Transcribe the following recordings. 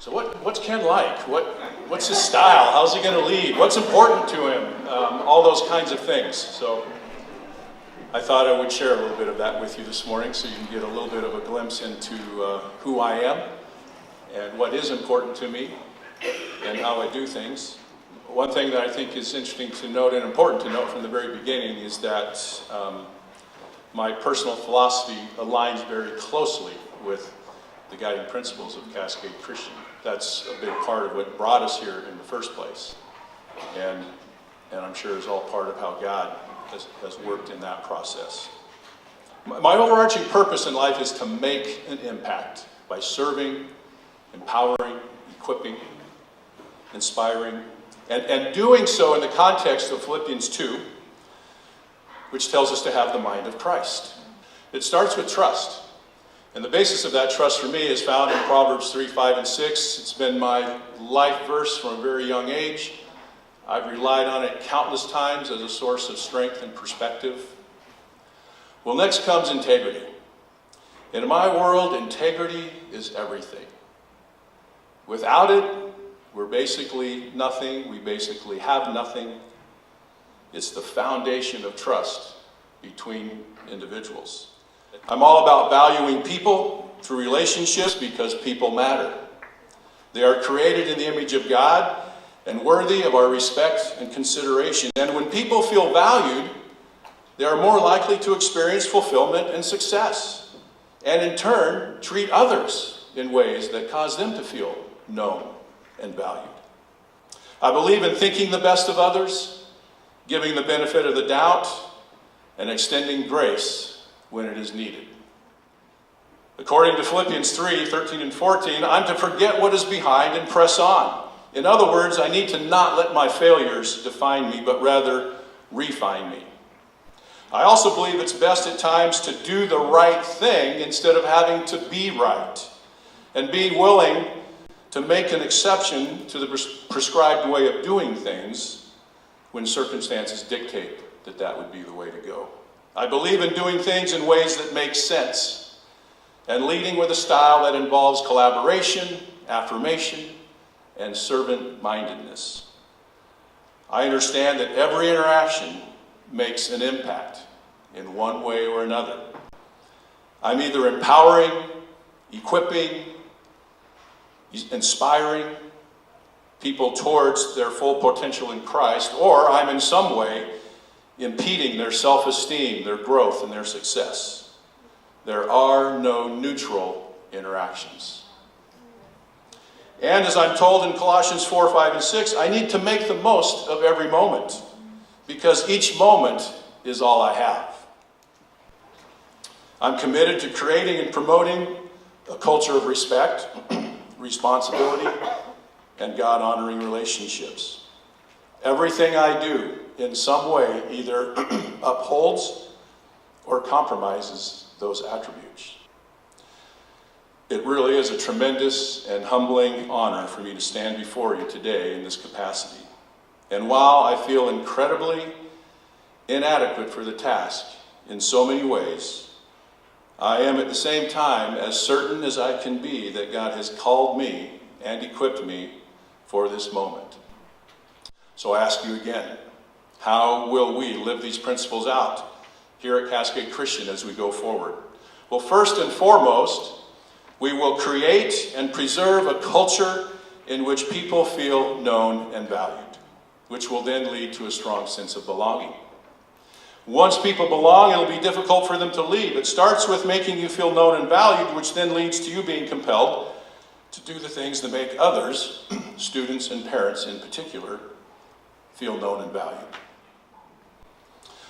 So what's Ken like? What's his style? How's he going to lead? What's important to him? All those kinds of things. So I thought I would share a little bit of that with you this morning so you can get a little bit of a glimpse into who I am and what is important to me and how I do things. One thing that I think is interesting to note and important to note from the very beginning is that my personal philosophy aligns very closely with the guiding principles of Cascade Christian. That's a big part of what brought us here in the first place. And I'm sure is all part of how God has worked in that process. My overarching purpose in life is to make an impact by serving, empowering, equipping, inspiring, and doing so in the context of Philippians 2, which tells us to have the mind of Christ. It starts with trust. And the basis of that trust for me is found in Proverbs 3, 5, and 6. It's been my life verse from a very young age. I've relied on it countless times as a source of strength and perspective. Well, next comes integrity. In my world, integrity is everything. Without it, we're basically nothing. We basically have nothing. It's the foundation of trust between individuals. I'm all about valuing people through relationships because people matter. They are created in the image of God and worthy of our respect and consideration. And when people feel valued, they are more likely to experience fulfillment and success, and in turn, treat others in ways that cause them to feel known and valued. I believe in thinking the best of others, giving the benefit of the doubt, and extending grace when it is needed. According to Philippians 3, 13 and 14, I'm to forget what is behind and press on. In other words, I need to not let my failures define me, but rather refine me. I also believe it's best at times to do the right thing instead of having to be right, and being willing to make an exception to the prescribed way of doing things when circumstances dictate that that would be the way to go. I believe in doing things in ways that make sense and leading with a style that involves collaboration, affirmation, and servant-mindedness. I understand that every interaction makes an impact in one way or another. I'm either empowering, equipping, inspiring people towards their full potential in Christ, or I'm in some way impeding their self-esteem, their growth, and their success. There are no neutral interactions. And as I'm told in Colossians 4, 5, and 6, I need to make the most of every moment, because each moment is all I have. I'm committed to creating and promoting a culture of respect, responsibility, and God-honoring relationships. Everything I do in some way either upholds or compromises those attributes. It really is a tremendous and humbling honor for me to stand before you today in this capacity. And while I feel incredibly inadequate for the task in so many ways, I am at the same time as certain as I can be that God has called me and equipped me for this moment. So I ask you again, how will we live these principles out here at Cascade Christian as we go forward? Well, first and foremost, we will create and preserve a culture in which people feel known and valued, which will then lead to a strong sense of belonging. Once people belong, it'll be difficult for them to leave. It starts with making you feel known and valued, which then leads to you being compelled to do the things that make others, students and parents in particular, feel known and valued.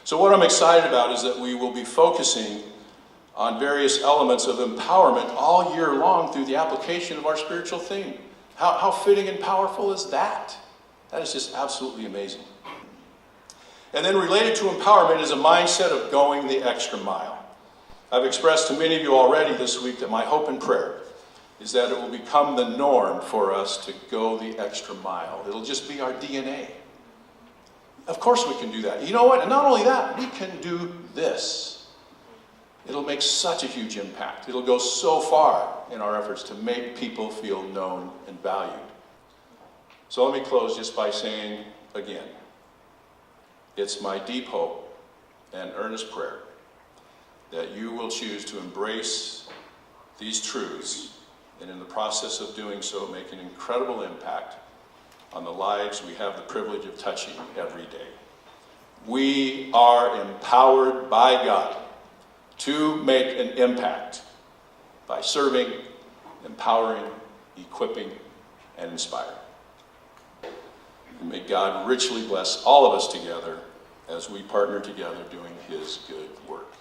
So what I'm excited about is that we will be focusing on various elements of empowerment all year long through the application of our spiritual theme. How fitting and powerful is that? That is just absolutely amazing. And then related to empowerment is a mindset of going the extra mile. I've expressed to many of you already this week that my hope and prayer is that it will become the norm for us to go the extra mile. It'll just be our DNA. Of course we can do that. You know what? And not only that, we can do this. it'll make such a huge impact. It'll go so far in our efforts to make people feel known and valued. So let me close just by saying again, it's my deep hope and earnest prayer that you will choose to embrace these truths, and in the process of doing so, make an incredible impact on the lives we have the privilege of touching every day. We are empowered by God to make an impact by serving, empowering, equipping, and inspiring. And may God richly bless all of us together as we partner together doing his good work.